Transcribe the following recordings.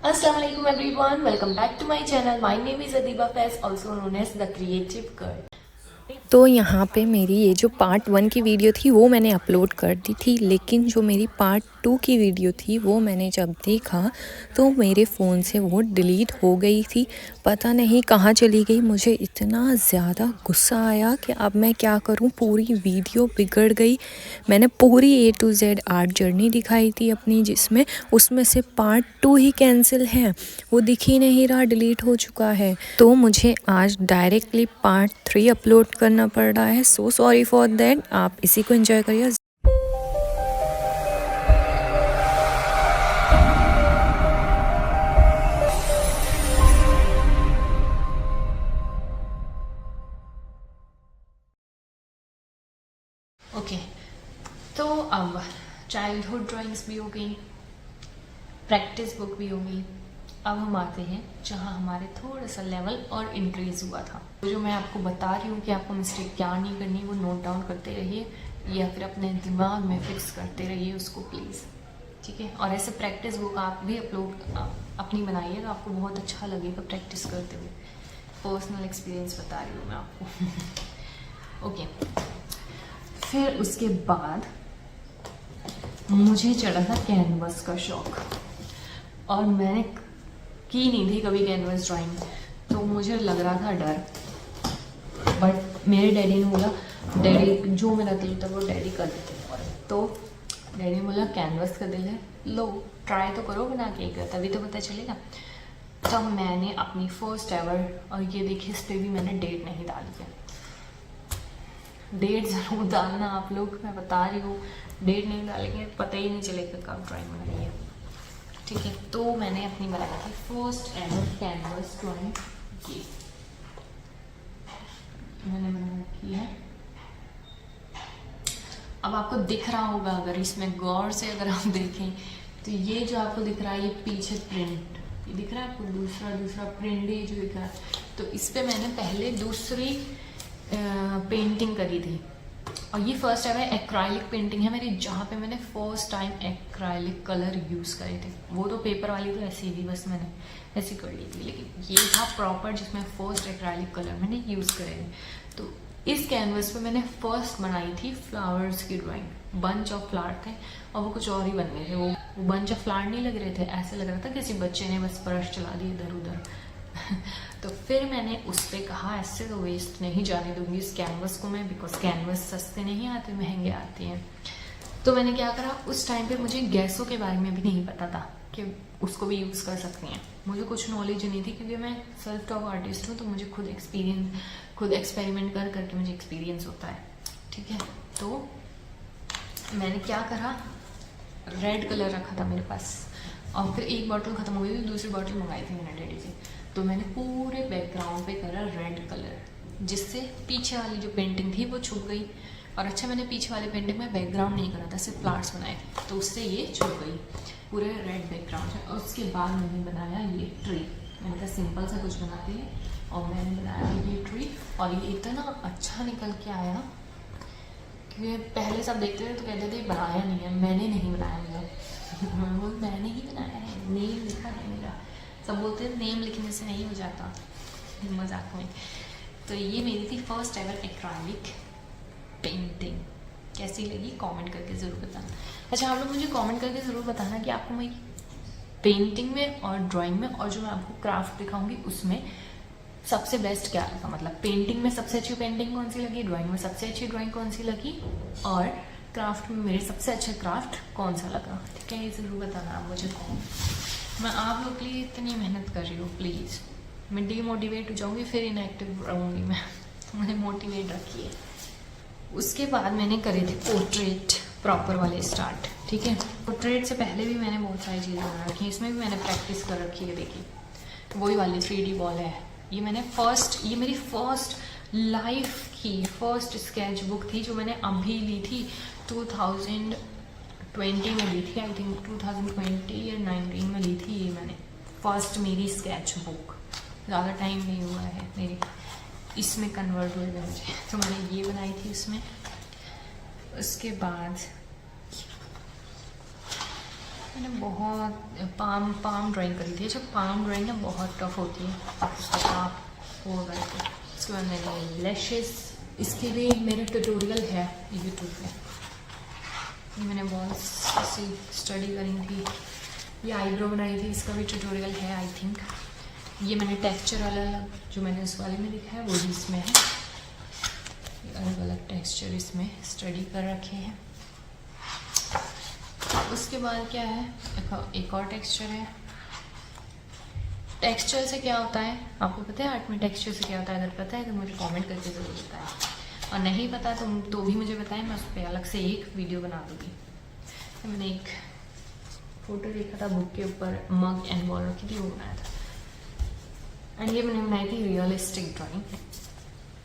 Assalamu alaikum everyone, welcome back to my channel. My name is Adiba Faiz, also known as the Creative Girl. तो यहाँ पे मेरी ये जो part 1 की वीडियो थी वो मैंने अपलोड कर दी थी, लेकिन जो मेरी पार्ट 2 की वीडियो थी वो मैंने जब देखा तो मेरे फ़ोन से वो डिलीट हो गई थी। पता नहीं कहाँ चली गई। मुझे इतना ज़्यादा गुस्सा आया कि अब मैं क्या करूँ, पूरी वीडियो बिगड़ गई। मैंने पूरी A to Z art journey दिखाई थी अपनी, जिसमें उसमें से पार्ट 2 ही कैंसिल है, वो दिख ही नहीं रहा, डिलीट हो चुका है। तो मुझे आज डायरेक्टली पार्ट 3 अपलोड करना पड़ रहा है। So sorry for that. आप इसी को एंजॉय करिए। ओके, तो अब चाइल्डहुड ड्राइंग्स भी हो गई, प्रैक्टिस बुक भी हो गई। अब हम आते हैं जहाँ हमारे थोड़ा सा लेवल और इंक्रीज हुआ था। तो जो मैं आपको बता रही हूँ कि आपको मिस्टेक क्या नहीं करनी, वो नोट डाउन करते रहिए या फिर अपने दिमाग में फिक्स करते रहिए उसको प्लीज़, ठीक है। और ऐसे प्रैक्टिस बुक आप भी अपलोड अपनी बनाइए तो आपको बहुत अच्छा लगेगा प्रैक्टिस करते हुए। पर्सनल एक्सपीरियंस बता रही हूँ मैं आपको। ओके, फिर उसके बाद मुझे चढ़ा था कैनवस का शौक, और मैंने की नहीं थी कभी कैनवस ड्राइंग, तो मुझे लग रहा था डर। बट मेरे डैडी ने बोला, डैडी जो मेरा दिल था वो डैडी कर देते थे, तो डैडी ने बोला कैनवस का दिल है, लो ट्राई तो करो बना के, तभी तो पता चलेगा। तब मैंने अपनी फर्स्ट एवर, और ये देखिए इस पर भी मैंने डेट नहीं डाली है। डेट ज़रूर डालना आप लोग, मैं बता रही हूँ, डेट नहीं डालेंगे पता ही नहीं चलेगा कब ड्राइंग बनाई है, ठीक है। तो मैंने अपनी बनाई थी फर्स्ट एवर कैनवस ड्राइंग, ये मैंने बना रखी है। अब आपको दिख रहा होगा, अगर इसमें गौर से अगर आप देखें तो ये जो आपको दिख रहा है, ये पीछे प्रिंट, ये दिख रहा है आपको, दूसरा प्रिंट ये जो दिख रहा है, तो इस पर मैंने पहले दूसरी पेंटिंग करी थी। और ये फर्स्ट टाइम है एक्राइलिक पेंटिंग है मेरी, जहाँ पे मैंने first time acrylic colour use करे थे। वो तो पेपर वाली तो ऐसी भी बस मैंने ऐसी कर ली थी, लेकिन ये था प्रॉपर जिसमें फर्स्ट एक्राइलिक कलर मैंने यूज़ करे थे। तो इस कैनवस पे मैंने फर्स्ट बनाई थी फ्लावर्स की ड्राइंग। बंच ऑफ फ्लावर थे और वो कुछ और ही बन गए थे। वो बंच ऑफ फ्लावर नहीं लग रहे थे, ऐसे लग रहा था किसी बच्चे ने बस ब्रश चला दिया इधर उधर। तो फिर मैंने उस पर कहा ऐसे तो वेस्ट नहीं जाने दूंगी इस कैनवस को मैं, बिकॉज कैनवस सस्ते नहीं आते, महंगे आते हैं। तो मैंने क्या करा, उस टाइम पे मुझे गैसों के बारे में भी नहीं पता था कि उसको भी यूज़ कर सकती हैं। मुझे कुछ नॉलेज नहीं थी, क्योंकि मैं सेल्फ टॉप आर्टिस्ट हूँ, तो मुझे खुद एक्सपेरिमेंट कर करके मुझे एक्सपीरियंस होता है, ठीक है। तो मैंने क्या करा, रेड कलर रखा था मेरे पास, और फिर एक बॉटल ख़त्म हो गई थी, दूसरी बॉटल मंगाई थी मैंने डैडी से। तो मैंने पूरे बैकग्राउंड पे करा रेड कलर, जिससे पीछे वाली जो पेंटिंग थी वो छुप गई। और अच्छा, मैंने पीछे वाली पेंटिंग में बैकग्राउंड नहीं करा था, सिर्फ प्लांट्स बनाए थे, तो उससे ये छुप गई पूरे रेड बैकग्राउंड से। और उसके बाद मैंने बनाया ये ट्री। मैंने कहा सिंपल सा कुछ बनाते हैं, और मैंने बनाया ये ट्री, और ये इतना अच्छा निकल के आया कि पहले सब देखते थे तो कहते थे बनाया नहीं है, मैंने नहीं बनाया, मैंने ही बनाया है, नेम लिखा है मेरा। सब बोलते हैं नेम लिखने से नहीं हो जाता, मजाक में। तो ये मेरी थी फर्स्ट एवर एक्राइलिक पेंटिंग। कैसी लगी कमेंट करके ज़रूर बताना। अच्छा, आप लोग मुझे कमेंट करके ज़रूर बताना कि आपको मेरी पेंटिंग में और ड्राइंग में, और जो मैं आपको क्राफ्ट दिखाऊंगी उसमें सबसे बेस्ट क्या लगा। मतलब पेंटिंग में सबसे अच्छी पेंटिंग कौन सी लगी, ड्राइंग में सबसे अच्छी ड्राइंग कौन सी लगी, और क्राफ्ट में मेरे सबसे अच्छा क्राफ्ट कौन सा लगा, ठीक है। ये ज़रूर बताना आप मुझे कौन। मैं आप लोग के लिए इतनी मेहनत कर रही हूँ, प्लीज़। मैं डीमोटिवेट हो जाऊँगी, फिर इनएक्टिव रहूँगी मैं। मुझे मोटिवेट रखिए। उसके बाद मैंने करे थे पोर्ट्रेट प्रॉपर वाले स्टार्ट, ठीक है। पोर्ट्रेट से पहले भी मैंने बहुत सारी चीज़ें बना रखी हैं, इसमें भी मैंने प्रैक्टिस कर रखी है। देखिए वही वाली 3D बॉल है, ये मेरी फर्स्ट लाइफ की फर्स्ट स्केच बुक थी, जो मैंने अभी ली थी 2020 में ली थी, आई थिंक 2020 या 19 में ली थी ये मैंने फर्स्ट मेरी स्केच बुक। ज़्यादा टाइम नहीं हुआ है मेरी इसमें कन्वर्ट हुए मुझे, तो मैंने ये बनाई थी उसमें। उसके बाद मैंने बहुत पाम ड्राइंग करी थी। जब पाम ड्राइंग ना बहुत टफ होती है, आपको पता होगा। इसके बाद मैंने लैशेस, इसके लिए मेरा ट्यूटोरियल है यूट्यूब पे। ये मैंने बहुत सी स्टडी करी थी। ये आईब्रो बनाई थी, इसका भी ट्यूटोरियल है आई थिंक। ये मैंने टेक्सचर वाला जो मैंने उस वाले में लिखा है वो भी इसमें है। ये अलग अलग टेक्सचर इसमें स्टडी कर रखे हैं। उसके बाद क्या है, एक और टेक्सचर है। टेक्सचर से क्या होता है आपको पता है? आर्ट में टेक्सचर से क्या होता है? अगर पता है तो मुझे कमेंट करके ज़रूर बताएं, और नहीं पता तो भी मुझे बताएं, मैं उस पर अलग से एक वीडियो बना दूँगी। तो मैंने एक फ़ोटो देखा था बुक के ऊपर, मग एंड बॉल रखी थी, वो बनाया था। एंड ये मैंने बनाई थी रियलिस्टिक ड्राइंग,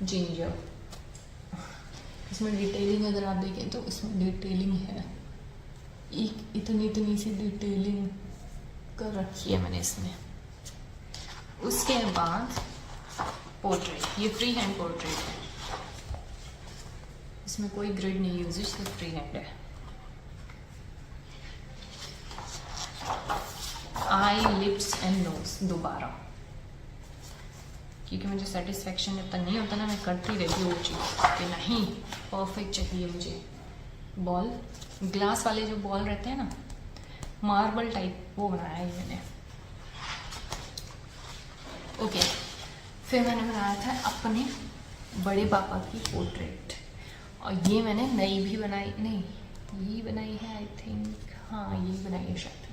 जिंजर। इसमें डिटेलिंग अगर आप देखें तो इसमें डिटेलिंग है, एक इतनी सी डिटेलिंग कर रखी है मैंने इसमें। उसके बाद पोर्ट्रेट, ये फ्री हैंड पोर्ट्रेट है, इसमें कोई ग्रिड नहीं यूज, सिर्फ फ्री हैंड है। आई, लिप्स एंड नोज दोबारा, क्योंकि मुझे सेटिस्फेक्शन जब तक नहीं होता ना, मैं करती रहती हूँ वो चीज़ कि नहीं परफेक्ट चाहिए मुझे। बॉल, ग्लास वाले जो बॉल रहते हैं ना, मार्बल टाइप, वो बनाया है मैंने। ओके, फिर मैंने बनाया था अपने बड़े पापा की पोर्ट्रेट, और ये मैंने नई भी बनाई, नहीं ये बनाई है आई थिंक, हाँ ये बनाई है शायद।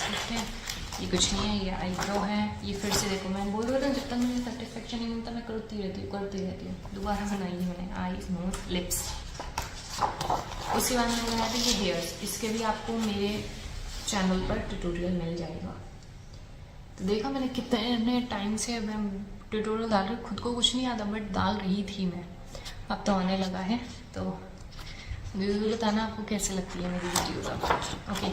ठीक है, ये कुछ नहीं है, ये आईब्रो है। ये फिर से देखो, मैं बोल रहा था जब तक मुझे सेटिस्फेक्शन नहीं मिलता मैं करती रहती हूँ। दोबारा बनाई है मैंने आईज, नोज, लिप्स। उसके बाद मैंने बनाया था ये हेयर्स। इसके भी आपको मेरे चैनल पर ट्यूटोरियल मिल जाएगा। तो देखा मैंने कितने टाइम से मैं ट्यूटोरियल डाल रही, खुद को कुछ नहीं आता बट डाल रही थी मैं। अब तो आने लगा है, तो ज़रूर बताना आपको कैसे लगती है मेरी वीडियोज़ अब। ओके,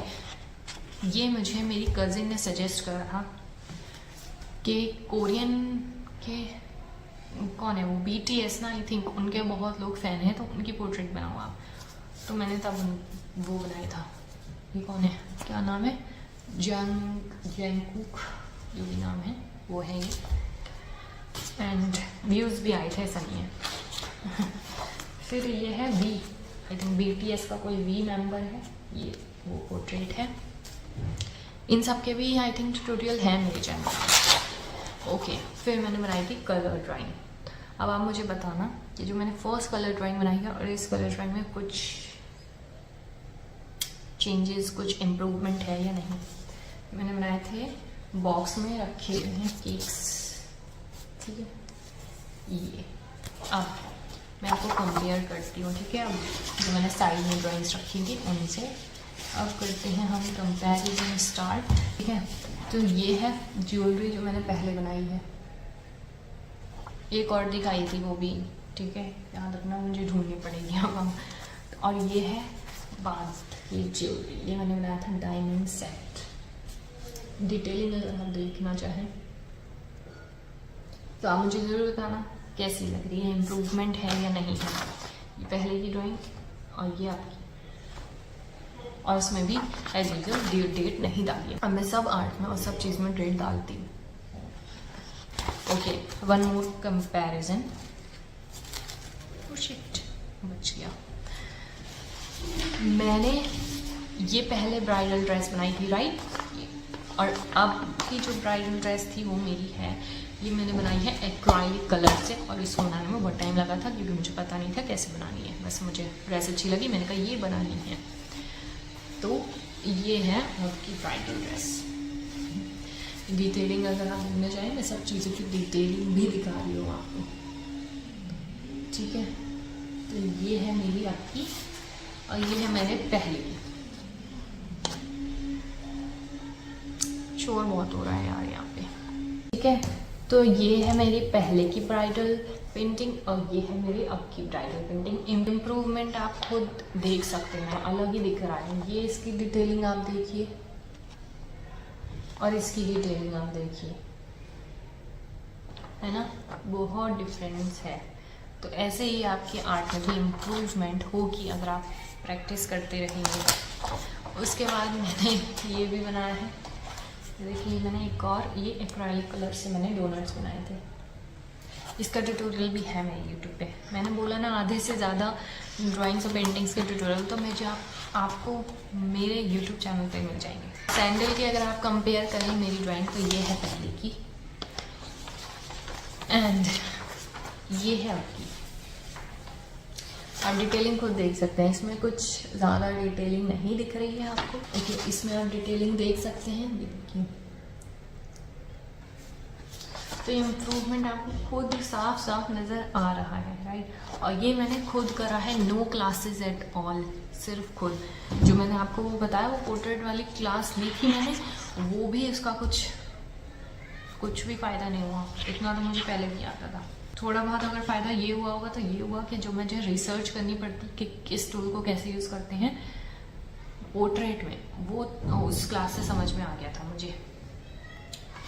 ये मुझे मेरी कज़िन ने सजेस्ट करा था कि कोरियन के कौन है वो, BTS ना आई थिंक, उनके बहुत लोग फ़ैन हैं, तो उनकी पोर्ट्रेट बनाओ आप। तो मैंने तब वो बनाया था। ये कौन है, क्या नाम है, जंगकुक जो भी नाम है वो है ये। एंड व्यूज़ भी आए थे, ऐसा नहीं है। फिर ये है वी, आई थिंक BTS का कोई वी मेंबर है, ये वो पोर्ट्रेट है। इन सब के भी आई थिंक ट्यूटोरियल है मेरे चैनल पर। ओके, फिर मैंने बनाई थी कलर ड्राइंग। अब आप मुझे बताना कि जो मैंने फर्स्ट कलर ड्राइंग बनाई है और इस कलर ड्राइंग में कुछ चेंजेस, कुछ इम्प्रूवमेंट है या नहीं। मैंने बनाए थे बॉक्स में रखे हुए हैं केक्स, ठीक है। ये अब मैं आपको कंपेयर करती हूँ, ठीक है। अब जो मैंने साइड में ड्राइंग्स रखी थी उनसे अब करते हैं हम कंपैरिजन स्टार्ट, ठीक है। तो ये है ज्वेलरी जो मैंने पहले बनाई है, एक और दिखाई थी वो भी, ठीक है, याद रखना, मुझे ढूंढनी पड़ेगी अब। और ये है बाद ये ज्वेलरी, ये मैंने बनाया था डायमंड सेट। डिटेलिंग अगर आप देखना चाहें तो आप मुझे ज़रूर बताना कैसी लग रही है, इम्प्रूवमेंट है या नहीं है। ये पहले की ड्राइंग और ये आपकी, और इसमें भी एज यूजुअल डेट नहीं डाली है। अब मैं सब आर्ट में और सब चीज़ में डेट डालती हूँ। Okay, one more comparison. Shit, बच गया। मैंने ये पहले ब्राइडल ड्रेस बनाई थी, राइट, और अब की जो ब्राइडल ड्रेस थी वो मेरी है, ये मैंने बनाई है एक्राइलिक कलर से। और इसको बनाने में बहुत टाइम लगा था क्योंकि मुझे पता नहीं था कैसे बनानी है, बस मुझे ड्रेस अच्छी लगी, मैंने कहा ये बनानी है। तो ये है आपकी ब्राइडल ड्रेस। डिटेलिंग अगर आप देखना चाहें, मैं सब चीज़ों की डिटेलिंग भी दिखा रही हूँ आपको, ठीक है। तो ये है मेरी आपकी, और ये है मैंने पहले की। शोर बहुत हो रहा है यार यहाँ पे, ठीक है। तो ये है मेरी पहले की ब्राइडल पेंटिंग और ये है मेरी अब की ब्राइडल पेंटिंग। इम्प्रूवमेंट आप खुद देख सकते हैं, अलग ही दिख रहा है। ये इसकी डिटेलिंग आप देखिए और इसकी डिटेलिंग आप देखिए, है ना, बहुत डिफरेंस है। तो ऐसे ही आपके आर्ट में भी इम्प्रूवमेंट होगी अगर आप प्रैक्टिस करते रहेंगे। उसके बाद मैंने ये भी बनाया है, देखिए मैंने एक और ये एक्रेलिक कलर से मैंने डोनट्स बनाए थे। इसका ट्यूटोरियल भी है मेरे यूट्यूब पे। मैंने बोला ना आधे से ज़्यादा ड्राइंग्स और पेंटिंग्स के ट्यूटोरियल तो मुझे आपको मेरे यूट्यूब चैनल पे मिल जाएंगे। सैंडल की अगर आप कंपेयर करें मेरी ड्राइंग तो ये है पहले की एंड ये है आपकी। आप डिटेलिंग खुद देख सकते हैं, इसमें कुछ ज़्यादा डिटेलिंग नहीं दिख रही है आपको। देखिए इसमें आप डिटेलिंग देख सकते हैं, देखिए तो इम्प्रूवमेंट आपको खुद साफ साफ नज़र आ रहा है, राइट। और ये मैंने खुद करा है, नो क्लासेस एट ऑल, सिर्फ खुद। जो मैंने आपको वो बताया वो पोर्ट्रेट वाली क्लास ली थी मैंने, वो भी इसका कुछ भी फ़ायदा नहीं हुआ। इतना तो मुझे पहले भी आता था। थोड़ा बहुत अगर फ़ायदा ये हुआ होगा तो ये हुआ कि जो मुझे रिसर्च करनी पड़ती कि किस टूल को कैसे यूज़ करते हैं पोर्ट्रेट में, वो उस क्लास से समझ में आ गया था मुझे।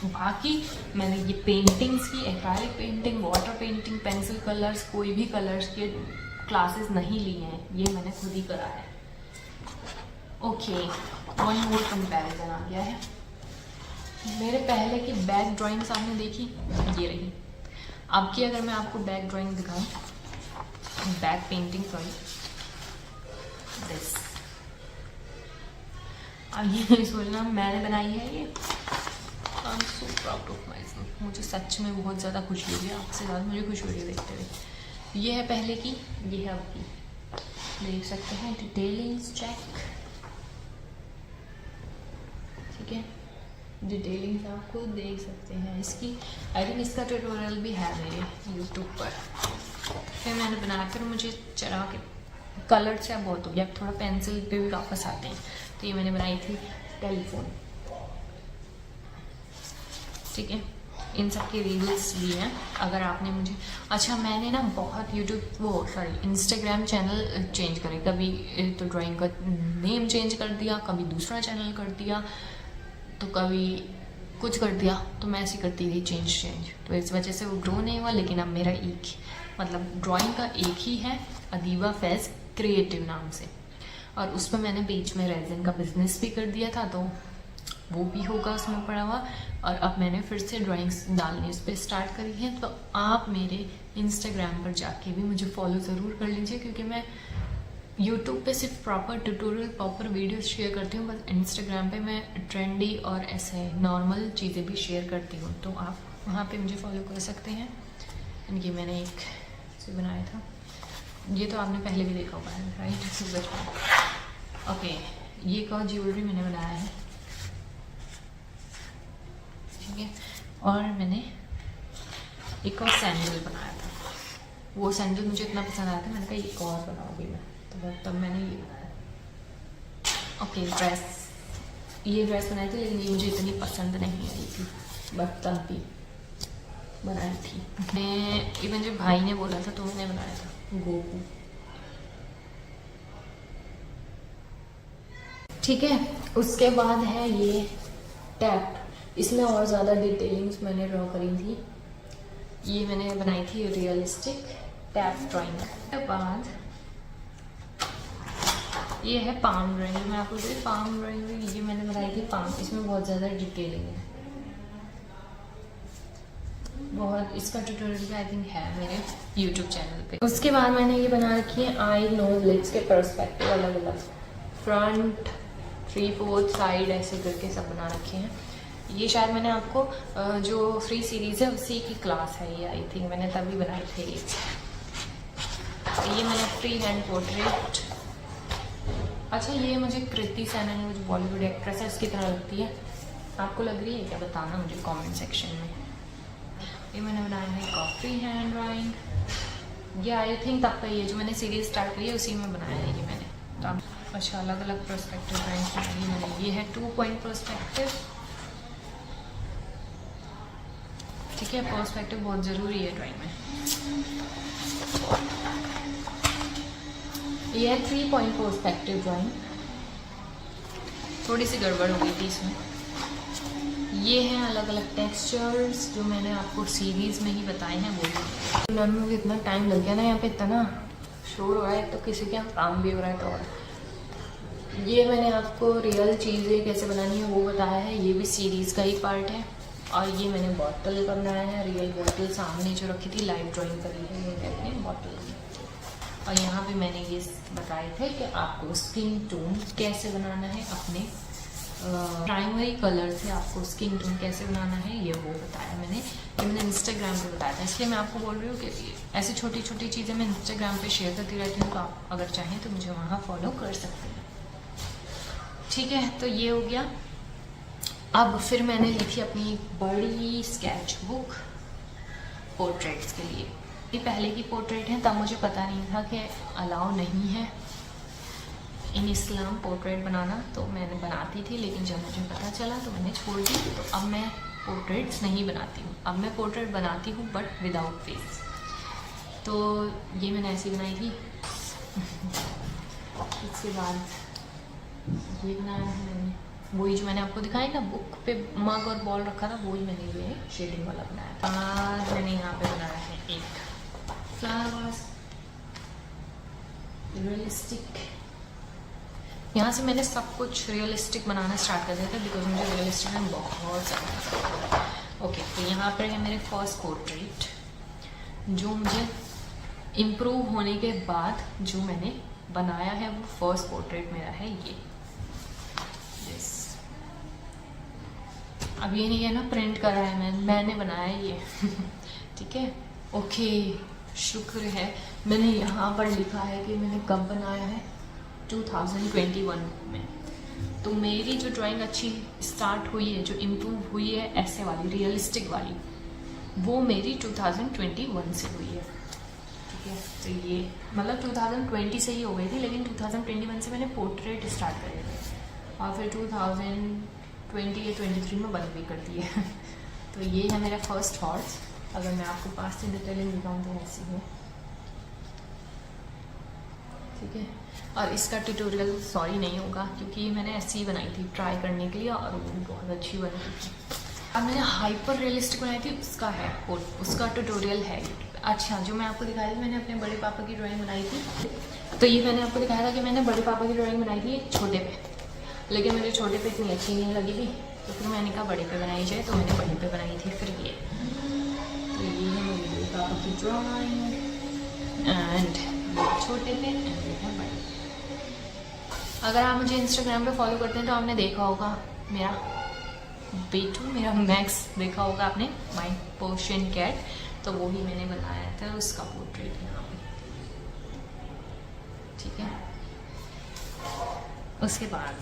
बाकी मैंने ये पेंटिंग्स की, acrylic painting, water painting, pencil colours, कोई भी कलर्स के क्लासेस नहीं लिए हैं, ये मैंने खुद ही करा है। ओके, वन मोर कंपैरिजन आ गया है। मेरे पहले की बैक ड्राइंग्स आपने देखी, ये रही। अब की अगर मैं आपको बैक ड्राइंग दिखाऊं, बैक पेंटिंग सॉरी, दिस। अब ये नहीं सोचना मैंने बनाई है ये। I am so proud of my self. मुझे सच में बहुत ज़्यादा खुशी हो रही है, आपसे ज़्यादा मुझे खुशी हो रही है देखते हुए। ये है पहले की, ये है अब की, देख सकते हैं डिटेलिंग्स चेक, ठीक है। डिटेलिंग्स आप खुद देख सकते हैं इसकी। आई थिंक इसका ट्यूटोरियल भी है मेरे यूट्यूब पर। फिर मैंने बनाया, फिर मुझे चढ़ा के कलर से अब बहुत हो गया, अब थोड़ा पेंसिल पे भी वापस आते हैं। तो ये मैंने बनाई थी टेलीफोन, ठीक है। इन सब के रील्स भी हैं अगर आपने मुझे, अच्छा मैंने ना बहुत इंस्टाग्राम चैनल चेंज करे, कभी तो ड्राइंग का नेम चेंज कर दिया, कभी दूसरा चैनल कर दिया, तो कभी कुछ कर दिया, तो मैं ऐसी करती थी चेंज। तो इस वजह से वो ग्रो नहीं हुआ। लेकिन अब मेरा एक मतलब ड्राइंग का एक ही है, अदीबा फैज़ क्रिएटिव नाम से, और उस पर मैंने बीच में रेजिन का बिजनेस भी कर दिया था, तो वो भी होगा उसमें पड़ा हुआ। और अब मैंने फिर से ड्राइंग्स डालनी उस पर स्टार्ट करी है। तो आप मेरे इंस्टाग्राम पर जाके भी मुझे फॉलो ज़रूर कर लीजिए, क्योंकि मैं यूट्यूब पे सिर्फ proper tutorial, proper videos share करती हूँ, बस इंस्टाग्राम पे मैं ट्रेंडी और ऐसे नॉर्मल चीज़ें भी शेयर करती हूँ। तो आप वहाँ पे मुझे फॉलो कर सकते हैं। ये मैंने एक से बनाया था, ये तो आपने पहले भी देखा होगा, राइट, सूरज में। ओके, ये एक और ज्वेलरी मैंने बनाया है, ठीक है। और मैंने एक और सैंडल बनाया था, वो सैंडल मुझे इतना पसंद आया था, मैंने कहा एक और बनाऊंगी मैं, तो तब मैंने ये बनाया। ओके, ये ड्रेस बनाई थी, लेकिन ये मुझे इतनी पसंद नहीं आई थी, बट तब भी बनाई थी। मैं इवन जो भाई ने बोला था तो मैंने बनाया था गोकू, ठीक है। उसके बाद है ये टैप, इसमें और ज़्यादा डिटेलिंग्स मैंने ड्रॉ करी थी। ये मैंने बनाई थी रियलिस्टिक टैप ड्राइंग। उसके बाद ये है पाम ड्राइंग, मैं आपको बोली पाम ड्राइंग, ये मैंने बनाई थी पाम, इसमें बहुत ज़्यादा डिटेलिंग है, बहुत। इसका ट्यूटोरियल भी आई थिंक है मेरे यूट्यूब चैनल पे। उसके बाद मैंने ये बना रखी है आई नोज लिप्स के पर्सपेक्टिव, अलग अलग, फ्रंट, 3/4 साइड, ऐसे करके सब बना रखे हैं। ये शायद मैंने आपको जो फ्री सीरीज़ है उसी की क्लास है ये, आई थिंक मैंने तभी बनाए थे ये मैंने फ्री हैंड पोर्ट्रेट। अच्छा, ये मुझे कृति सैनन, मुझे बॉलीवुड एक्ट्रेस है, उसकी तरह लगती है, आपको लग रही है क्या, बताना मुझे कमेंट सेक्शन में। ये मैंने बनाया है एक फ्री हैंड ड्राइंग, ये आई थिंक तब का ये जो मैंने सीरीज स्टार्ट करी है उसी में बनाया है ये मैंने। तो आप अच्छा अलग अलग पर्सपेक्टिव ड्राइंग बनाई मैंने। ये है 2 पॉइंट पर्सपेक्टिव, ठीक है। पर्सपेक्टिव बहुत ज़रूरी है ड्राइंग में। ये है 3 पॉइंट पर्सपेक्टिव ड्राइंग, थोड़ी सी गड़बड़ हो गई थी इसमें, ये हैं अलग अलग टेक्सचर्स जो मैंने आपको सीरीज़ में ही बताए हैं वो। मैम मुझे इतना टाइम लग गया ना, यहाँ पे इतना शोर हो रहा है, तो किसी के यहाँ काम भी हो रहा है। तो और ये मैंने आपको रियल चीज़ें कैसे बनानी है वो बताया है, ये भी सीरीज़ का ही पार्ट है। और ये मैंने बॉटल का बनाया है, रियल बॉटल सामने जो रखी थी, लाइव ड्राइंग करी है ये देखने बॉटल की। और यहाँ पे मैंने ये बताए थे कि आपको स्किन टोन कैसे बनाना है, अपने प्राइमरी कलर से आपको स्किन टोन कैसे बनाना है, ये वो बताया मैंने। ये मैंने इंस्टाग्राम पे बताया था, इसलिए मैं आपको बोल रही हूँ कि ऐसी छोटी छोटी चीज़ें मैं इंस्टाग्राम पे शेयर करती रहती हूँ, तो आप अगर चाहें तो मुझे वहाँ फॉलो कर सकते हैं। ठीक है, तो ये हो गया। अब फिर मैंने लिखी अपनी बड़ी स्केच बुक पोर्ट्रेट्स के लिए। ये पहले की पोर्ट्रेट है, तब मुझे पता नहीं था कि अलाउ नहीं है इन इस्लाम पोर्ट्रेट बनाना, तो मैंने बनाती थी, लेकिन जब मुझे पता चला तो मैंने छोड़ दी। तो अब मैं पोर्ट्रेट्स नहीं बनाती हूँ, अब मैं पोर्ट्रेट बनाती हूँ बट विदाउट फेस। तो ये मैंने ऐसी बनाई थी। इसके बाद ये बनाया है मैंने, वही जो मैंने आपको दिखाया ना बुक पे मग और बॉल रखा था, वही मैंने ये शेडिंग वाला बनाया था। आज मैंने यहाँ पे बनाया है एक फ्लावर वास रियलिस्टिक। यहाँ से मैंने सब कुछ रियलिस्टिक बनाना स्टार्ट कर दिया था, बिकॉज मुझे रियलिस्टिक में बहुत ज़्यादा पसंद आता है। ओके, तो यहाँ पर है मेरे फर्स्ट पोर्ट्रेट, जो मुझे इम्प्रूव होने के बाद जो मैंने बनाया है, वो फर्स्ट पोर्ट्रेट मेरा है ये। यस, अब ये नहीं है ना प्रिंट करा है मैंने बनाया ये। ठीक है, ओके, शुक्र है। मैंने यहाँ पर लिखा है कि मैंने कब बनाया है, 2021 में। तो मेरी जो ड्राइंग अच्छी स्टार्ट हुई है, जो इम्प्रूव हुई है ऐसे वाली रियलिस्टिक वाली, वो मेरी 2021 से हुई है। ठीक है, तो ये मतलब 2020 से ही हो गई थी, लेकिन 2021 से मैंने पोर्ट्रेट स्टार्ट करे थे, और फिर 2020 या 23 में बंद भी कर दिए। तो ये है मेरा फर्स्ट थॉट्स। अगर मैं आपको पास से डिटेलिंग दिखाऊँ तो ऐसी है। ठीक है, और इसका ट्यूटोरियल सॉरी नहीं होगा, क्योंकि ये मैंने ऐसी ही बनाई थी ट्राई करने के लिए, और वो भी बहुत अच्छी बनी थी। अब मैंने हाइपर रियलिस्टिक बनाई थी, उसका है उसका ट्यूटोरियल है यूट्यूब पे। अच्छा, जो मैं आपको दिखाई थी, मैंने अपने बड़े पापा की ड्राइंग बनाई थी। तो ये मैंने आपको दिखाया था कि मैंने बड़े पापा की ड्राइंग बनाई थी छोटे पे, लेकिन मुझे छोटे पे इतनी अच्छी नहीं लगी थी, तो फिर मैंने कहा बड़े पे बनाई जाए, तो मैंने बड़े पे बनाई थी फिर ये। तो ये है मेरे बड़े पापा की ड्राइंग, एंड छोटे पे, एंड ये है बड़े। अगर आप मुझे इंस्टाग्राम पे फॉलो करते हैं तो आपने देखा होगा मेरा बेटू, मेरा मैक्स देखा होगा आपने, माई पर्शियन कैट, तो वो ही मैंने बनाया था, उसका पोर्ट्रेट यहाँ पे। ठीक है, उसके बाद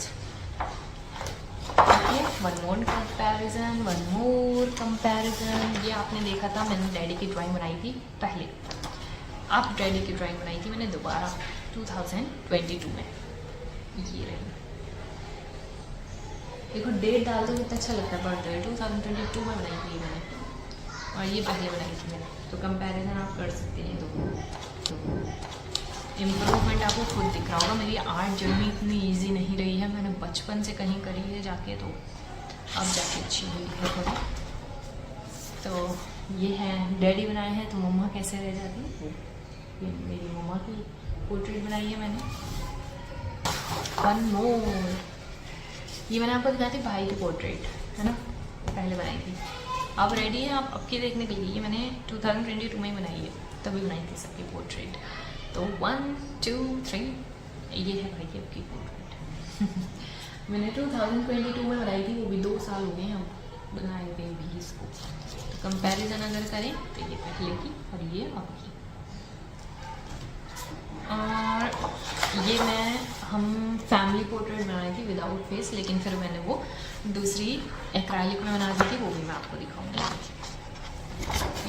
वन मोर कंपैरिजन। ये आपने देखा था, मैंने डैडी की ड्राइंग बनाई थी पहले, अब डैडी की ड्राइंग बनाई थी मैंने दोबारा 2022 में। ये रही, देखो डेट डाल दो कितना अच्छा लगता है, बर्थडे 2022 में बनाई थी मैंने, और ये पहले बनाई थी मैंने। तो कंपैरिजन आप कर सकते हैं। तो इम्प्रूवमेंट आपको खुद दिख रहा होगा। मेरी आर्ट जर्नी इतनी इजी नहीं रही है, मैंने बचपन से कहीं करी है जाके, तो अब जाके अच्छी हुई है थोड़ी। तो ये है डैडी बनाए हैं, तो मम्मा कैसे रह जाती, ये मेरी मम्मा की पोर्ट्रेट बनाई है मैंने। वन मोर, ये मैंने आपको दिखाई थी भाई की पोर्ट्रेट, है ना, पहले बनाई थी। अब रेडी है आप आपकी देखने के लिए। ये मैंने 2022 में ही बनाई है, तभी बनाई थी सबकी पोर्ट्रेट। तो 1 2 3, ये है भाई की आपकी पोर्ट्रेट। मैंने 2022 में बनाई थी, वो भी 2 साल हो गए हैं अब बनाए हुए भी इसको। तो कंपैरिजन अगर करें तो ये पहले की और ये अब की। और ये हम फैमिली पोर्ट्रेट बनाई थी विदाउट फेस, लेकिन फिर मैंने वो दूसरी एक्राइलिक में बना दी थी, वो भी मैं आपको दिखाऊंगी।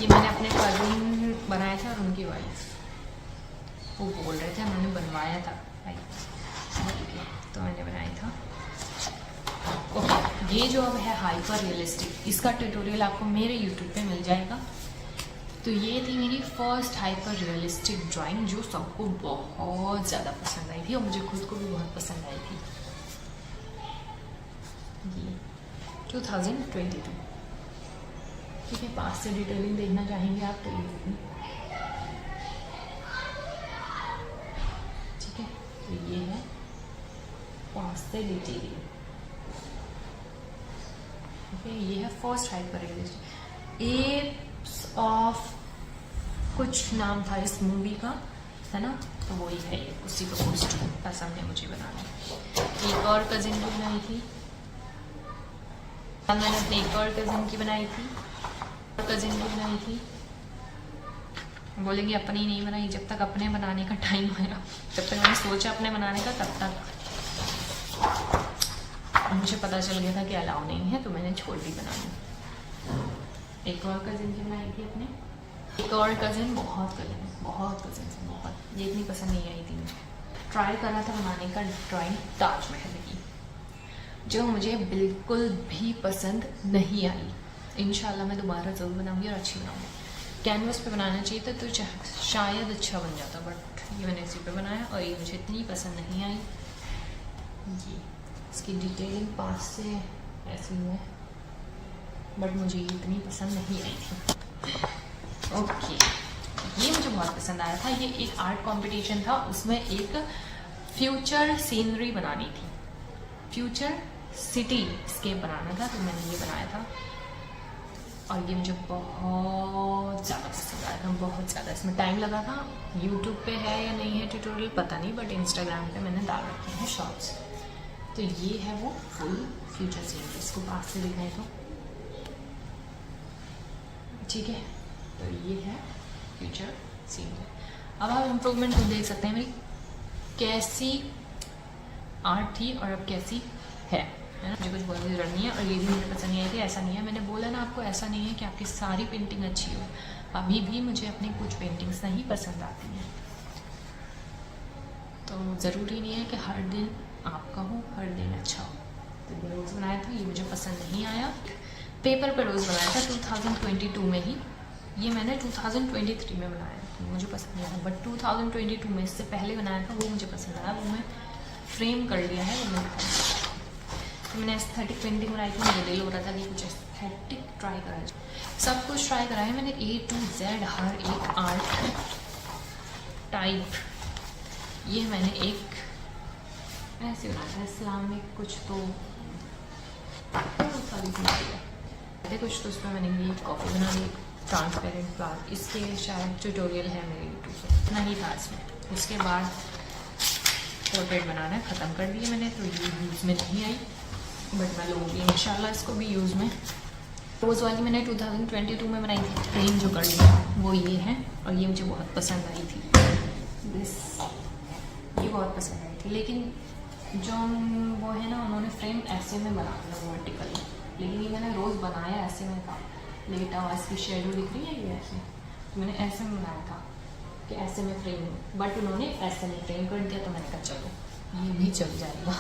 ये मैंने अपने कजिन बनाया था और उनकी वाइफ, वो बोल रहे थे उन्होंने बनवाया था भाई, तो मैंने बनाया था। ओके, ये जो अब है हाइपर रियलिस्टिक, इसका ट्यूटोरियल आपको मेरे यूट्यूब पे मिल जाएगा। तो ये थी मेरी फर्स्ट हाइपर रियलिस्टिक ड्राइंग, जो सबको बहुत ज़्यादा पसंद आई थी और मुझे खुद को भी बहुत पसंद आई थी। ये 2022। ठीक है, पास से डिटेलिंग देखना चाहेंगे आप तो ये देखिए। ठीक है, तो ये है पास से डिटेलिंग। ओके, ये है फर्स्ट हाइपररियलिस्ट। एप्स ऑफ कुछ नाम था इस मूवी का, है ना, तो वही है ये, उसी को पोस्ट पसंद है मुझे बनाना। एक और कजिन की बनाई थी, मैंने अपने एक और कजिन की बनाई थी, बोलेंगे अपनी नहीं बनाई। जब तक अपने बनाने का टाइम आया, जब तक मैंने सोचा अपने बनाने का, तब तक मुझे पता चल गया था कि अलाउ नहीं है, तो मैंने छोड़ दी बनानी। एक और कजिन की बनाई थी अपने, एक और कजिन, बहुत कजिन से बहुत, ये इतनी पसंद नहीं आई थी मुझे। ट्राई करा था बनाने का ड्राइंग ताजमहल की, जो मुझे बिल्कुल भी पसंद नहीं आई। इंशाल्लाह मैं दोबारा ज़रूर बनाऊंगी और अच्छी बनाऊंगी। कैनवस पे बनाना चाहिए था तो शायद अच्छा बन जाता, बट ये मैंने इसी पे बनाया और ये मुझे इतनी पसंद नहीं आई। ये इसकी डिटेलिंग पास से ऐसी है, बट मुझे ये इतनी पसंद नहीं आई थी। ओके, ये मुझे बहुत पसंद आया था। ये एक आर्ट कंपटीशन था, उसमें एक फ्यूचर सीनरी बनानी थी, फ्यूचर सिटी स्केप बनाना था, तो मैंने ये बनाया था और ये मुझे बहुत ज़्यादा पसंद आया था, बहुत ज़्यादा। इसमें टाइम लगा था, यूट्यूब पे है या नहीं है ट्यूटोरियल पता नहीं, बट इंस्टाग्राम पे मैंने डाल रखे हैं शॉर्ट्स। तो ये है वो फुल फ्यूचर सीनरी, इसको पास से दिखाए तो ठीक है। तो ये है फ्यूचर सीनरी। अब आप इम्प्रूवमेंट खुद देख सकते हैं मेरी कैसी आर्ट थी और अब कैसी है ना। मुझे कुछ बोलने की जरूरत नहीं है, और ये भी मुझे पसंद नहीं आई थी। ऐसा नहीं है, मैंने बोला ना आपको, ऐसा नहीं है कि आपकी सारी पेंटिंग अच्छी हो। अभी भी मुझे अपनी कुछ पेंटिंग्स नहीं पसंद आती हैं, तो ज़रूरी नहीं है कि हर दिन आपका हो, हर दिन अच्छा हो। तो ये रोज़ बनाया था, ये मुझे पसंद नहीं आया। पेपर पर रोज़ बनाया था 2022 में ही, ये मैंने 2023 में बनाया, तो मुझे पसंद नहीं आया। बट 2022 में, इससे पहले बनाया था, वो मुझे पसंद आया, वो मैं फ्रेम कर लिया है, वो मैं तो मैंने एस्थेटिक पेंटिंग बनाई थी। मुझे दिल हो रहा था कि कुछ एस्थेटिक ट्राई करा जाए। सब कुछ ट्राई करा है मैंने, A to Z हर एक आर्ट टाइप। ये मैंने एक ऐसे बनाया था इस्लामिक कुछ, तो सारी थे कुछ, तो उसमें मैंने ये कॉफ़ी बना ली, ट्रांसपेरेंट फ्लावर। इसके शायद ट्यूटोरियल है मेरे यूट्यूब पे, इतना ही था इसमें। उसके बाद पोर्ट्रेट बनाना ख़त्म कर दिया मैंने, तो ये यूज़ में नहीं आई, बट मैं लूँगी इंशाल्लाह इसको भी यूज़ में। रोज़ वाली मैंने 2022 में बनाई थी, फ्रेम जो कर लिया वो ये है, और ये मुझे बहुत पसंद आई थी। ये बहुत पसंद आई थी, लेकिन जो वो है ना, उन्होंने फ्रेम ऐसे में बना दिया वर्टिकली, लेकिन ये मैंने रोज़ बनाया ऐसे में था, लेटा हुआ, इसकी शेडो दिख रही है ये ऐसे, तो मैंने ऐसे में बनाया था कि ऐसे में फ्रेम, बट उन्होंने ऐसे में फ्रेम कर दिया, तो मैंने कहा चलो ये भी चल जाएगा।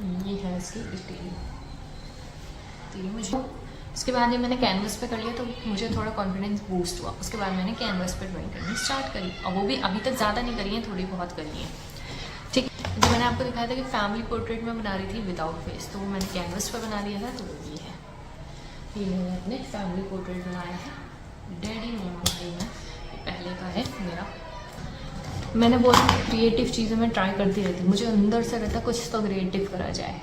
ये है इसकी डिटेलिंग। तो ये मुझे, उसके बाद ये मैंने कैनवस पे कर लिया, तो मुझे थोड़ा कॉन्फिडेंस बूस्ट हुआ। उसके बाद मैंने कैनवस पे ड्राइंग करनी स्टार्ट करी, और वो भी अभी तक ज़्यादा नहीं करी है, थोड़ी बहुत करी है। ठीक, जो मैंने आपको दिखाया था कि फैमिली पोर्ट्रेट में बना रही थी विदाउट फेस, तो वो मैंने कैनवस पे बना लिया था, तो ये है। ये मैंने अपने फैमिली पोर्ट्रेट बनाया है, डैडी मम्मा भाई में, पहले का है मेरा। मैंने बहुत क्रिएटिव चीज़ें मैं ट्राई करती रहती हूँ, मुझे अंदर से रहता कुछ तो क्रिएटिव करा जाए,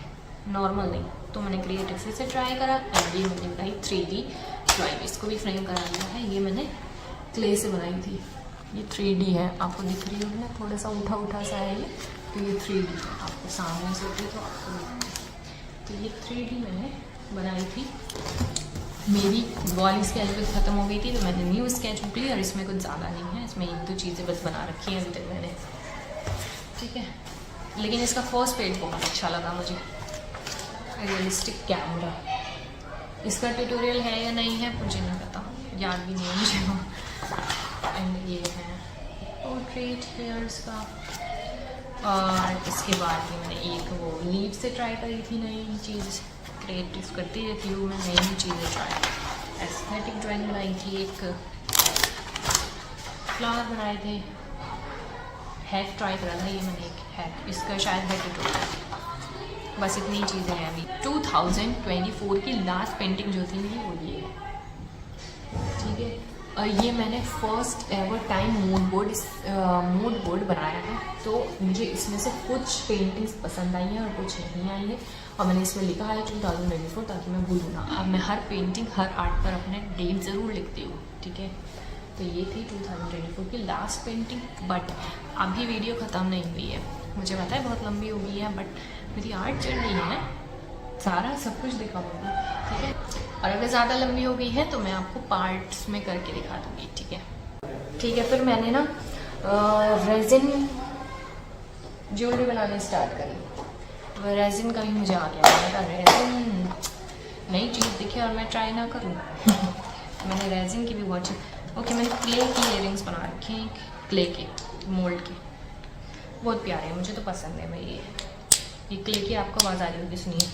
नॉर्मल नहीं, तो मैंने क्रिएटिव से ट्राई करा। और ये मैंने बनाई 3D ड्राइंग, इसको भी फ्रेम करा लिया है। ये मैंने क्ले से बनाई थी, ये 3D है, आपको दिख रही होगी ना, थोड़ा सा उठा उठा सा है ये, तो ये 3D है, आपको सामने से उठी तो आपको दिख। तो ये 3D मैंने बनाई थी। मेरी वाली स्केच बुक ख़त्म हो गई थी, तो मैंने न्यू स्केच बुक ली, और इसमें कुछ ज़्यादा नहीं है, इसमें 1-2 चीज़ें बस बना रखी हैं अभी तक मैंने, ठीक है। लेकिन इसका फर्स्ट पेज बहुत अच्छा लगा मुझे, रियलिस्टिक कैमरा। इसका ट्यूटोरियल है या नहीं है मुझे नहीं पता, याद भी नहीं है मुझे वो। एंड ये है पोर्ट्रेट हेयर्स का। और इसके बाद ये मैंने एक वो लीव से ट्राई करी थी, नई चीज़ क्रिएटिव करती रहती हूँ मैं, नई नई चीज़ें ट्राई। एस्थेटिक ड्राइंग बनाई थी, एक फ्लावर बनाए थे, हैट ट्राई करा था, ये मैंने एक हैट, इसका शायद है ट्यूटोरियल। बस इतनी चीज़ें हैं अभी। 2024 की लास्ट पेंटिंग जो थी मेरी वो ये है, ठीक है। और ये मैंने first ever time mood board बनाया है, तो मुझे इसमें से कुछ पेंटिंग्स पसंद आई हैं और कुछ नहीं आई है, और मैंने इसमें लिखा है 2024 ताकि मैं भूलूँ ना। अब मैं हर पेंटिंग हर आर्ट पर अपने डेट ज़रूर लिखती हूँ, ठीक है। तो ये थी 2024 की लास्ट पेंटिंग, बट अभी वीडियो ख़त्म नहीं हुई है। मुझे पता है बहुत लंबी हो गई है, बट मेरी आर्ट चल रही है ना, सारा सब कुछ दिखाऊंगी, ठीक है। और अगर ज़्यादा लंबी हो गई है तो मैं आपको पार्ट्स में करके दिखा दूँगी, ठीक है। ठीक है, फिर मैंने ना रेजिन ज्वेलरी बनाने स्टार्ट करी। तो रेजिन का भी मुझे आ गया, मैंने रेजिन नई चीज़ दिखी और मैं ट्राई ना करूँ। मैंने रेजिन की भी बहुत ओके, मैंने क्ले की इयरिंग्स बना रखे हैं, क्ले के मोल्ड के, बहुत प्यारे हैं, मुझे तो पसंद है भाई। ये क्ले की आपको आवाज़ आ रही होगी, सुनिए,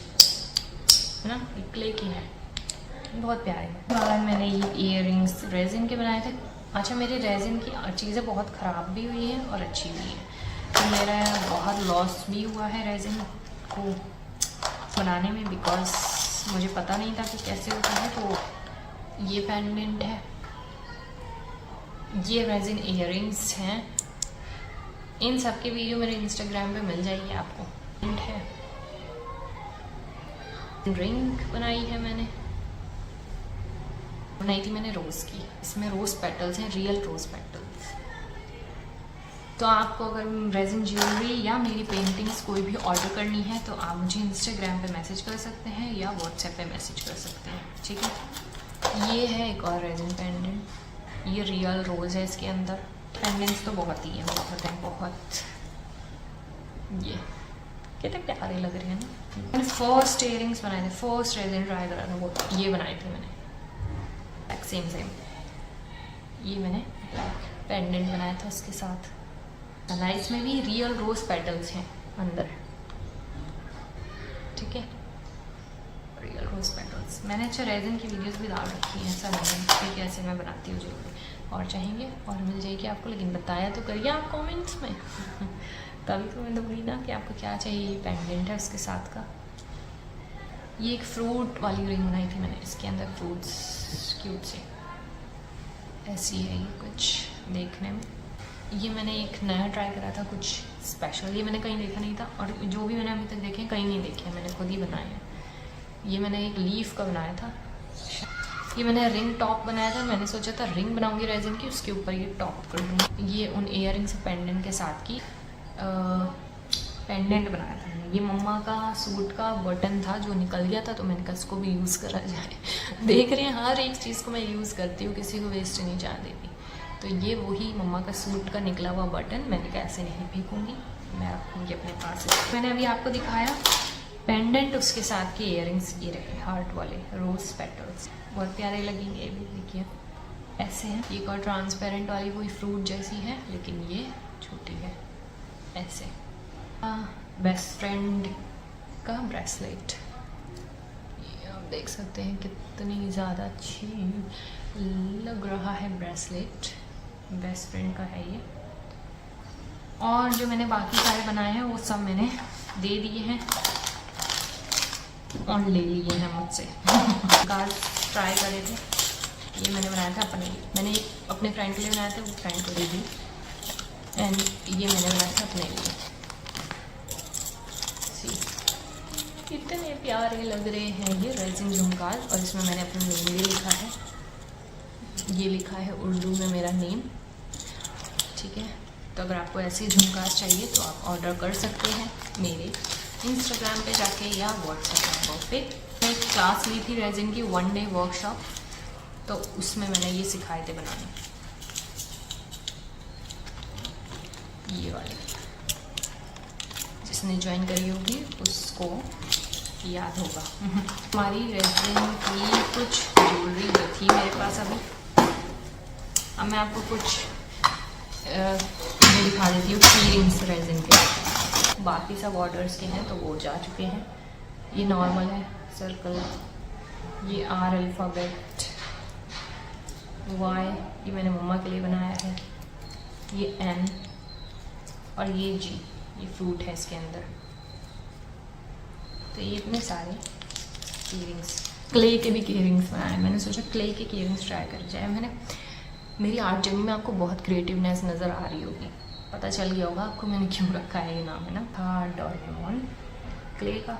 है ना, ये क्ले की है, बहुत प्यारे हैं। और मैंने ये इयरिंग्स रेजिन के बनाए थे। अच्छा, मेरी रेजिन की चीज़ें बहुत ख़राब भी हुई हैं और अच्छी भी हैं, तो मेरा बहुत लॉस भी हुआ है रेजिन को बनाने में, बिकॉज मुझे पता नहीं था कि कैसे होता है। तो ये पेंडेंट है, ये रेजिन इयरिंग्स हैं, इन सब की वीडियो मेरे इंस्टाग्राम पे मिल जाएगी आपको। है रिंग बनाई है मैंने, बनाई थी मैंने रोज़ की, इसमें रोज़ पेटल्स हैं, रियल रोज़ पेटल्स। तो आपको अगर रेजिन ज्वेलरी या मेरी पेंटिंग्स कोई भी ऑर्डर करनी है तो आप मुझे इंस्टाग्राम पे मैसेज कर सकते हैं या व्हाट्सएप पे मैसेज कर सकते हैं, ठीक है। ये है एक और रेजिन पेंडेंट, ये रियल रोज़ है, इसके अंदर पेंडेंट्स तो बहुत ही हैं, बहुत। ये कितने प्यारे लग रहे हैं ना। मैंने फर्स्ट इयरिंग्स बनाए थे, फर्स्ट रेजिन ट्राई करा था, वो ये बनाए थे मैंने, सेम ये मैंने पेंडेंट बनाया था उसके साथ। इसमें भी रियल रोज पेटल्स हैं अंदर, ठीक है, रियल रोज पेटल्स। मैंने अच्छा रेजिन की वीडियोस भी डाल रखी हैं, ऐसा नहीं है कि कैसे मैं बनाती हूँ ज्वेलरी, और चाहेंगे और मिल जाएगी आपको, लेकिन बताया तो करिए आप कमेंट्स में। तभी तो मैं दूँगी ना कि आपको क्या चाहिए। ये पेंडेंट है उसके साथ का, ये एक फ्रूट वाली रिंग बनाई थी मैंने, इसके अंदर फ्रूट्स क्यूट से ऐसी है ये कुछ देखने में। ये मैंने एक नया ट्राई करा था, कुछ स्पेशल, ये मैंने कहीं देखा नहीं था, और जो भी मैंने अभी तक देखे कहीं नहीं देखे, मैंने खुद ही बनाए हैं। ये मैंने एक लीफ का बनाया था, ये मैंने रिंग टॉप बनाया था। मैंने सोचा था रिंग बनाऊंगी रेजिन की, उसके ऊपर ये टॉप कर दूँगी। ये उन इयरिंग से पेंडेंट के साथ की पेंडेंट बनाया था। ये मम्मा का सूट का बटन था जो निकल गया था, तो मैंने कहा इसको भी यूज़ करा जाए। देख रहे हैं, हर एक चीज़ को मैं यूज़ करती हूँ, किसी को वेस्ट नहीं जाने देती। तो ये वही मम्मा का सूट का निकला हुआ बटन, मैंने कहा ऐसे नहीं फेंकूँगी, मैं रखूँगी अपने पास। मैंने अभी आपको दिखाया पेंडेंट, उसके साथ के इयरिंग्स ये रहे हार्ट वाले रोज़ पेटल्स, बहुत प्यारे लगेंगे। ये भी देखिए ऐसे हैं। एक और ट्रांसपेरेंट वाली कोई फ्रूट जैसी है, लेकिन ये छोटी है ऐसे। बेस्ट फ्रेंड का ब्रेसलेट, ये आप देख सकते हैं कितनी ज़्यादा अच्छी लग रहा है ब्रेसलेट, बेस्ट फ्रेंड का है ये। और जो मैंने बाकी सारे बनाए हैं वो सब मैंने दे दिए हैं और ले लिए हैं मुझसे। कार्ड ट्राई करे थे, ये मैंने बनाया था अपने लिए, मैंने अपने फ्रेंड के लिए बनाया था, वो फ्रेंड को दे दी। एंड ये मैंने बनाया था अपने लिए। कितने प्यारे लग रहे हैं ये रेजिन झुमकार, और इसमें मैंने अपना नेम भी लिखा है, ये लिखा है उर्दू में मेरा नेम, ठीक है। तो अगर आपको ऐसे झुमकार चाहिए तो आप ऑर्डर कर सकते हैं मेरे इंस्टाग्राम पे जाके या व्हाट्सएप नंबर पे। मैं एक क्लास ली थी रेजिन की, 1 डे वर्कशॉप, तो उसमें मैंने ये सिखाए थे बनाने, ये वाले। जिसने ज्वाइन करी होगी उसको याद होगा। हमारी रेजिन की कुछ ज्वेलरी जो थी मेरे पास अभी, अब मैं आपको कुछ दिखा देती हूँ ईयरिंग्स रेजिन के। बाकी सब ऑर्डर्स के हैं तो वो जा चुके हैं। ये नॉर्मल है सर्कल, ये आर अल्फ़ाबेट, वाई ये मैंने मम्मा के लिए बनाया है, ये एन और ये जी, ये फ्रूट है इसके अंदर। तो ये इतने सारे ईयरिंग्स, क्ले के भी ईयरिंग्स बनाए। मैंने सोचा क्ले के ईयरिंग्स ट्राई कर जाए। मेरी आर्ट जर्नी में आपको बहुत क्रिएटिवनेस नज़र आ रही होगी, पता चल गया होगा आपको मैंने क्यों रखा है ये नाम, है ना। था डोरेमोन क्ले का।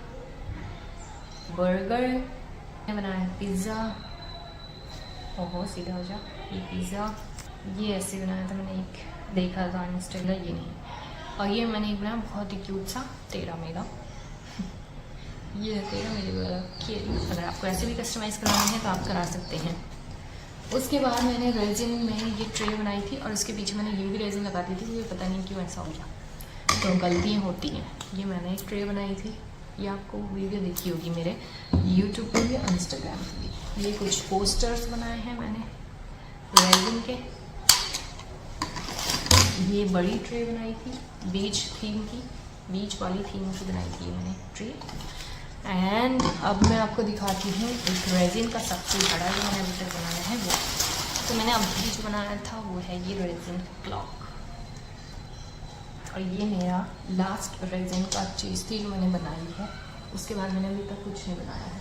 बर्गर मैंने बनाया है, पिज़्ज़ा, ओहो सीधा हो जा, ये पिज़्ज़ा, ये ऐसे बनाया था मैंने, एक देखा था इंस्टाग्राम, ये नहीं। और ये मैंने एक बनाया बहुत ही क्यूट सा तेरा मेरा, ये है तेरा मेरे वाला ईयरिंग। अगर आपको ऐसे भी कस्टमाइज़ कराना है तो आप करा सकते हैं। उसके बाद मैंने रेजिन में ये ट्रे बनाई थी और उसके पीछे मैंने यूवी रेजिन लगा दी थी, मुझे पता नहीं क्यों ऐसा हो गया, तो गलतियाँ होती हैं। ये मैंने एक ट्रे बनाई थी, ये आपको वीडियो देखी होगी मेरे यूट्यूब पे भी, इंस्टाग्राम पे भी। ये कुछ पोस्टर्स बनाए हैं मैंने रेजिन के। ये बड़ी ट्रे बनाई थी बीच थीम की, बीच वाली थीम की बनाई थी मैंने ट्रे। एंड अब मैं आपको दिखाती हूँ एक रेजिन का सबसे बड़ा जो मैंने अभी तक बनाया है वो। तो मैंने अभी जो बनाया था वो है ये रेजिन क्लॉक, और ये मेरा लास्ट रेजिन का चीज़ थी जो मैंने बनाई है। उसके बाद मैंने अभी तक कुछ नहीं बनाया है,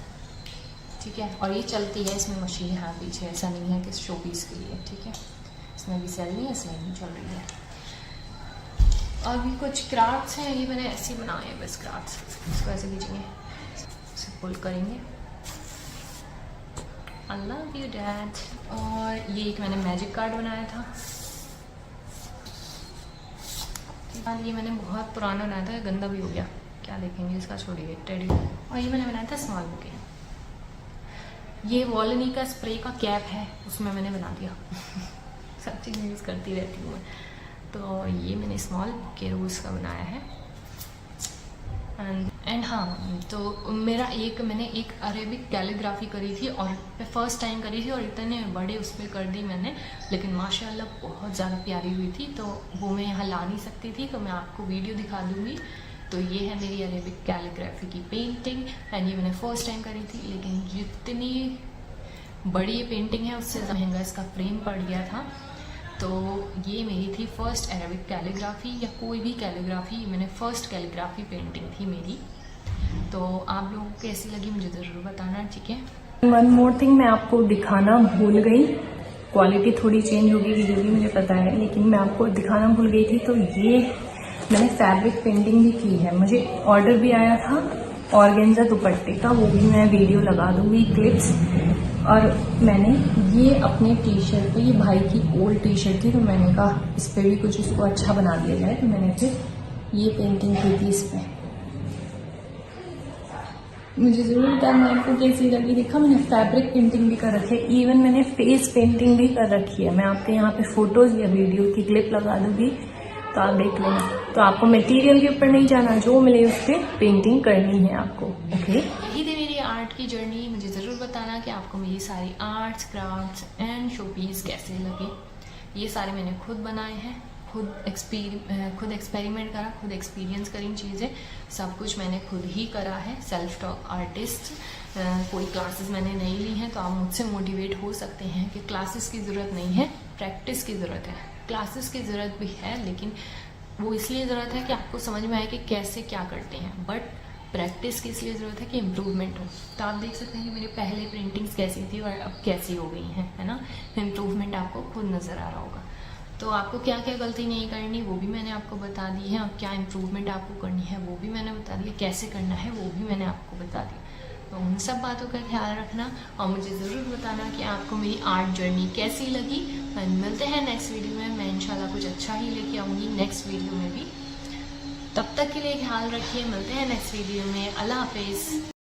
ठीक है। और ये चलती है, इसमें मशीन है पीछे, ऐसा नहीं है कि शो पीस के लिए, ठीक है। इसमें भी सेल नहीं है, इसमें नहीं चल रही है। और भी कुछ क्राफ्ट्स हैं, ये मैंने ऐसे बनाए हैं बस क्राफ्ट्स। इसको ऐसे खींचेंगे, पुल करेंगे, I love you dad। और ये एक मैंने मैजिक कार्ड बनाया था, ये मैंने बहुत पुराना बनाया था, गंदा भी हो गया, क्या देखेंगे इसका, छोड़िए टेडी। और ये मैंने बनाया था स्मॉल बुके। ये वॉलनी का स्प्रे का कैप है, उसमें मैंने बना दिया सब चीज़ यूज़ करती रहती हूँ मैं। तो ये मैंने स्मॉल बुके रोज़ का बनाया है। एंड हाँ, तो मैंने एक अरेबिक कैलीग्राफी करी थी, और फर्स्ट टाइम करी थी, और इतने बड़े उस पर कर दी मैंने, लेकिन माशाल्लाह बहुत ज़्यादा प्यारी हुई थी। तो वो मैं यहाँ ला नहीं सकती थी, तो मैं आपको वीडियो दिखा दूँगी। तो ये है मेरी अरेबिक कैलीग्राफी की पेंटिंग, एंड ये मैंने फर्स्ट टाइम करी थी, लेकिन जितनी बड़ी ये पेंटिंग है उससे महंगा इसका फ्रेम पड़ गया था। तो ये मेरी थी फर्स्ट अरेबिक कैलीग्राफी, या कोई भी कैलीग्राफी, मैंने फर्स्ट कैलीग्राफी पेंटिंग थी मेरी। तो आप लोगों को कैसी लगी मुझे ज़रूर बताना, ठीक है। वन मोर थिंग मैं आपको दिखाना भूल गई, क्वालिटी थोड़ी चेंज होगी वीडियो की मुझे पता है, लेकिन मैं आपको दिखाना भूल गई थी। तो ये मैंने फैब्रिक पेंटिंग भी की है, मुझे ऑर्डर भी आया था ऑर्गेन्जा दुपट्टे का, वो भी मैं वीडियो लगा दूंगी क्लिप्स। और मैंने ये अपने टी शर्ट पे, ये भाई की ओल्ड टी शर्ट थी, तो मैंने कहा इस पर भी कुछ इसको अच्छा बना दिया जाए, तो मैंने फिर ये पेंटिंग की थी इस पर। मुझे ज़रूर बताना आपको कैसी लगी। देखा मैंने फैब्रिक पेंटिंग भी कर रखी है, इवन मैंने फेस पेंटिंग भी कर रखी है। मैं आपके यहाँ पे फोटोज़ या वीडियो की क्लिप लगा दूंगी, तो आप देख लेना। तो आपको मटेरियल के ऊपर नहीं जाना, जो मिले उस पर पेंटिंग करनी है आपको, ओके। यही थी मेरी आर्ट की जर्नी। मुझे ज़रूर बताना कि आपको मेरी सारी आर्ट्स, क्राफ्ट्स एंड शोपीस कैसे लगे। ये सारे मैंने खुद बनाए हैं, खुद एक्सपेरिमेंट करा, खुद एक्सपीरियंस करी चीज़ें, सब कुछ मैंने खुद ही करा है। सेल्फ टॉक आर्टिस्ट, कोई क्लासेस मैंने नहीं ली हैं, तो आप मुझसे मोटिवेट हो सकते हैं कि क्लासेस की ज़रूरत नहीं है, प्रैक्टिस की ज़रूरत है। क्लासेस की ज़रूरत भी है, लेकिन वो इसलिए ज़रूरत है कि आपको समझ में आए कि कैसे क्या करते हैं, बट प्रैक्टिस की इसलिए ज़रूरत है कि इम्प्रूवमेंट हो। तो आप देख सकते हैं कि मेरी पहले प्रिंटिंग्स कैसी थी और अब कैसी हो गई हैं, है ना। इम्प्रूवमेंट आपको खुद नज़र आ रहा होगा। तो आपको क्या क्या गलती नहीं करनी वो भी मैंने आपको बता दी है, और क्या इम्प्रूवमेंट आपको करनी है वो भी मैंने बता दिया, कैसे करना है वो भी मैंने आपको बता दिया। तो उन सब बातों का ख्याल रखना, और मुझे ज़रूर बताना कि आपको मेरी आर्ट जर्नी कैसी लगी। मिलते हैं नेक्स्ट वीडियो में, मैं इंशाल्लाह कुछ अच्छा ही लेके आऊँगी नेक्स्ट वीडियो में भी। तब तक के लिए ख्याल रखिए, मिलते हैं नेक्स्ट वीडियो में। अल्लाह हाफिज़।